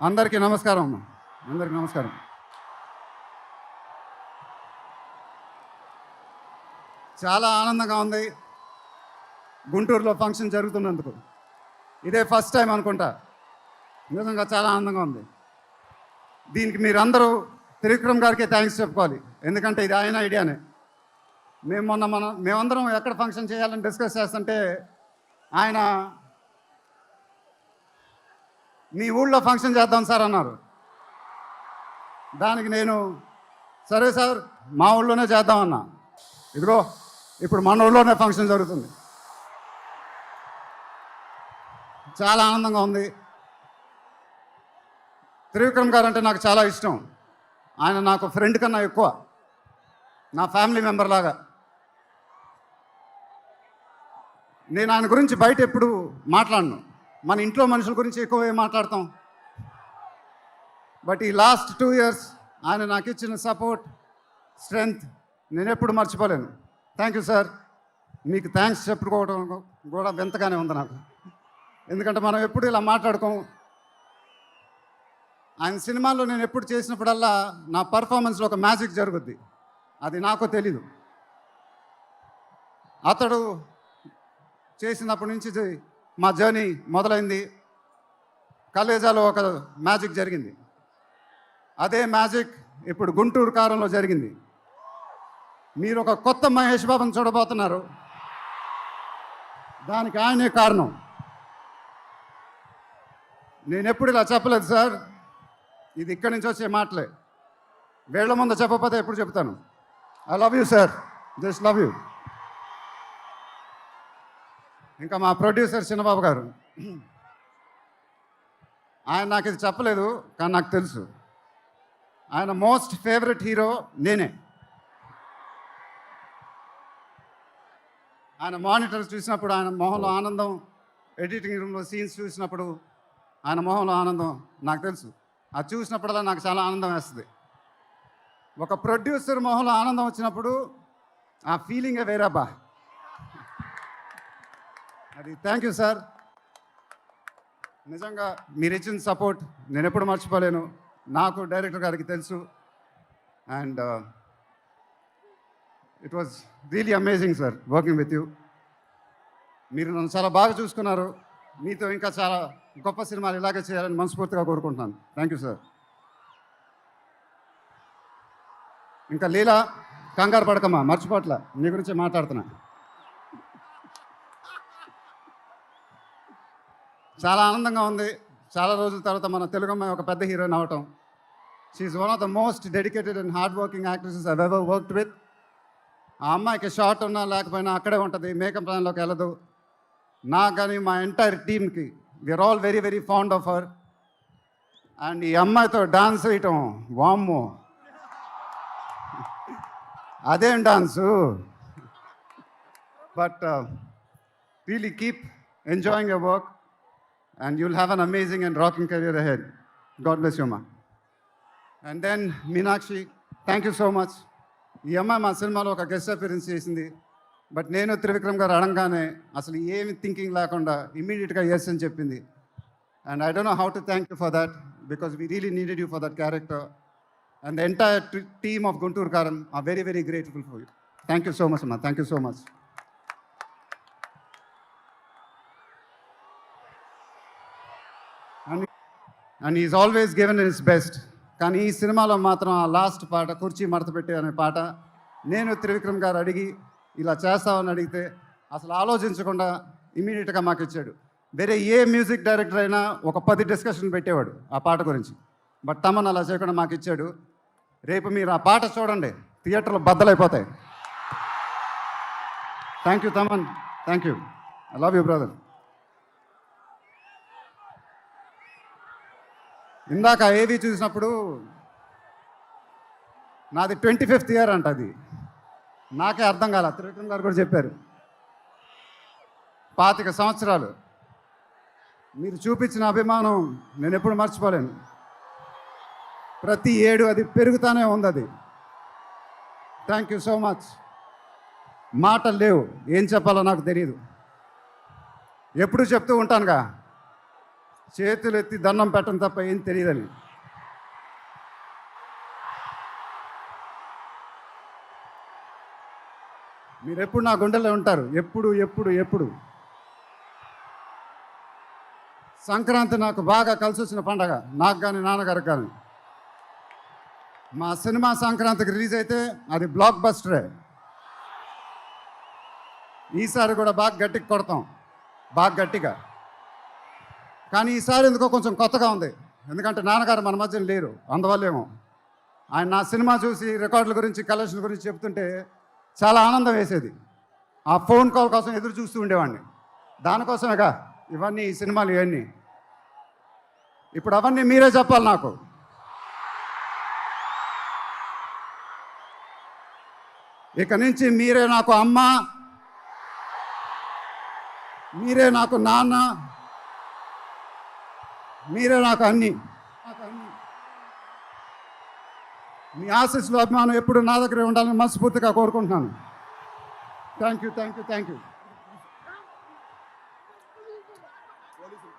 అందరికీ నమస్కారం అమ్మ. అందరికీ నమస్కారం. చాలా ఆనందంగా ఉంది గుంటూరులో ఫంక్షన్ జరుగుతున్నందుకు. ఇదే ఫస్ట్ టైం అనుకుంటా. నిజంగా చాలా ఆనందంగా ఉంది. దీనికి మీరందరూ త్రివిక్రమ్ గారికి థ్యాంక్స్ చెప్పుకోవాలి. ఎందుకంటే ఇది ఆయన ఐడియానే. మేమందరం ఎక్కడ ఫంక్షన్ చేయాలని డిస్కస్ చేస్తుంటే ఆయన మీ ఊళ్ళో ఫంక్షన్ చేద్దాం సార్ అన్నారు. దానికి నేను సరే సార్ మా ఊళ్ళోనే చేద్దామన్నా. ఇదిగో ఇప్పుడు మన ఊళ్ళోనే ఫంక్షన్ జరుగుతుంది. చాలా ఆనందంగా ఉంది. త్రివిక్రమ్ గారు అంటే నాకు చాలా ఇష్టం. ఆయన నాకు ఫ్రెండ్ కన్నా ఎక్కువ, నా ఫ్యామిలీ మెంబర్ లాగా. నేను ఆయన గురించి బయట ఎప్పుడు మాట్లాడను. మన ఇంట్లో మనుషుల గురించి ఎక్కువ ఏం మాట్లాడతాం. బట్ ఈ లాస్ట్ 2 years ఆయన నాకు ఇచ్చిన సపోర్ట్, స్ట్రెంగ్త్ నేను ఎప్పుడు మర్చిపోలేను. Thank you sir. మీకు థ్యాంక్స్ చెప్పుకోవడం కూడా వింతగానే ఉంది నాకు. ఎందుకంటే మనం ఎప్పుడు ఇలా మాట్లాడుకోము. ఆయన సినిమాల్లో నేను ఎప్పుడు చేసినప్పుడల్లా నా పర్ఫార్మెన్స్లో ఒక మ్యాజిక్ జరుగుద్ది. అది నాకు తెలీదు. అతడు చేసినప్పటి నుంచి మా జర్నీ మొదలైంది. కలేజాలో ఒక మ్యాజిక్ జరిగింది. అదే మ్యాజిక్ ఇప్పుడు గుంటూరు కారంలో జరిగింది. మీరు ఒక కొత్త మహేష్ బాబుని చూడబోతున్నారు. దానికి ఆయనే కారణం. నేను ఎప్పుడు ఇలా చెప్పలేదు సార్. ఇది ఇక్కడి నుంచి వచ్చే మాటలే. వేళ్ల ముందు చెప్పకపోతే ఎప్పుడు చెప్తాను. I love you sir, just love you. ఇంకా మా ప్రొడ్యూసర్ చిన్నబాబు గారు, ఆయన నాకు ఇది చెప్పలేదు కానీ నాకు తెలుసు. ఆయన మోస్ట్ ఫేవరెట్ హీరో నేనే. ఆయన మానిటర్స్ చూసినప్పుడు ఆయన మొహంలో ఆనందం, ఎడిటింగ్ రూమ్లో సీన్స్ చూసినప్పుడు ఆయన మొహంలో ఆనందం నాకు తెలుసు. అది చూసినప్పుడల్లా నాకు చాలా ఆనందం వేస్తుంది. ఒక ప్రొడ్యూసర్ మొహంలో ఆనందం వచ్చినప్పుడు ఆ ఫీలింగే వేరేబ్బా. అది థ్యాంక్ యూ సార్. నిజంగా మీరు ఇచ్చిన సపోర్ట్ నేను ఎప్పుడు మర్చిపోలేను. నాకు డైరెక్టర్ గారికి తెలుసు. And it was really amazing sir working with you. మీరు నన్ను చాలా బాగా చూసుకున్నారు. మీతో ఇంకా చాలా గొప్ప సినిమాలు ఇలాగే చేయాలని మనస్ఫూర్తిగా కోరుకుంటున్నాను. Thank you sir. ఇంకా లీలా, కంగారు పడకమ్మా, మర్చిపోట్ల, నీ గురించి మాట్లాడుతున్నా. చాలా ఆనందంగా ఉంది. చాలా రోజుల తర్వాత మన తెలుగు అమ్మాయి ఒక పెద్ద హీరోయిన్ అవటం. She's one of the most dedicated and hard working actresses I ever worked with. ఆ అమ్మాయికి షార్ట్ ఉన్నా లేకపోయినా అక్కడే ఉంటుంది, మేకప్ ప్లాన్లోకి వెళ్ళదు. నాకు కానీ మా ఎంటైర్ టీమ్కి we are all very very fond of her. And ఈ అమ్మాయితో డాన్స్ వేయటం, వామ్మో అదేం dance. But really keep enjoying your work and you'll have an amazing and rocking career ahead. God bless you, ma. And then Meenakshi, thank you so much. ఈ అమ్మాయి మా సినిమాలో ఒక గెస్ట్ అపిరెన్స్ చేసింది. బట్ నేను త్రివిక్రమ్ గారు అడగానే అసలు ఏమి థింకింగ్ లేకుండా ఇమీడియట్గా ఎస్ అని చెప్పింది. And I don't know how to thank you for that because we really needed you for that character. And the entire team of Guntur Kaaram are very very grateful for you. Thank you so much అమ్మా. Thank you so much. And is always given his best. కానీ ఈ సినిమాలో మాత్రం ఆ last పాట, కుర్చీ మడత పెట్టే అనే పాట, నేను త్రివిక్రమ్ గారు అడిగి ఇలా చేస్తామని అడిగితే అసలు ఆలోచించకుండా ఇమీడియట్గా మాకు ఇచ్చాడు. వేరే ఏ మ్యూజిక్ డైరెక్టర్ అయినా ఒక 10 డిస్కషన్ పెట్టేవాడు ఆ పాట గురించి. బట్ తమన్ అలా చేయకుండా మాకు ఇచ్చాడు. రేపు మీరు ఆ పాట చూడండి, థియేటర్లో బద్దలైపోతాయి. Thank you Thaman, thank you. I love you brother. ఇందాక ఏవి చూసినప్పుడు నాది 25th year అంట. అది నాకే అర్థం కాల. త్రివిక్రమ్ గారు కూడా చెప్పారు 25 సంవత్సరాలు. మీరు చూపించిన అభిమానం నేను ఎప్పుడు మర్చిపోలేను. ప్రతి ఏడు అది పెరుగుతూనే ఉంది. అది థ్యాంక్ యూ సో మచ్. మాటలు లేవు, ఏం చెప్పాలో నాకు తెలియదు. ఎప్పుడు చెప్తూ ఉంటానుగా, చేతులు ఎత్తి దండం పెట్టడం తప్ప ఏం తెలియదని. మీరు ఎప్పుడు నా గుండెల్లో ఉంటారు, ఎప్పుడు ఎప్పుడు ఎప్పుడు. సంక్రాంతి నాకు బాగా కలిసి వచ్చిన పండగ, నాకు కానీ నాన్నగారికి కానీ. మా సినిమా సంక్రాంతికి రిలీజ్ అయితే అది బ్లాక్ బస్టరే. ఈసారి కూడా బాగా గట్టిగా కొడతాం, బాగా గట్టిగా. కానీ ఈసారి ఎందుకో కొంచెం కొత్తగా ఉంది, ఎందుకంటే నాన్నగారు మన మధ్యన లేరు, అందువల్లేమో. ఆయన నా సినిమా చూసి రికార్డుల గురించి కలెక్షన్ గురించి చెప్తుంటే చాలా ఆనందం వేసేది. ఆ ఫోన్ కాల్ కోసం ఎదురు చూస్తూ ఉండేవాడిని. దానికోసమేగా ఇవన్నీ, ఈ సినిమాలు ఇవన్నీ. ఇప్పుడు అవన్నీ మీరే చెప్పాలి నాకు. ఇక నుంచి మీరే నాకు అమ్మ, మీరే నాకు నాన్న, మీరే నాకు అన్నీ. మీ ఆశీస్సులు, అభిమానం ఎప్పుడు నా దగ్గరే ఉండాలని మనస్ఫూర్తిగా కోరుకుంటున్నాను. Thank you, thank you, thank you.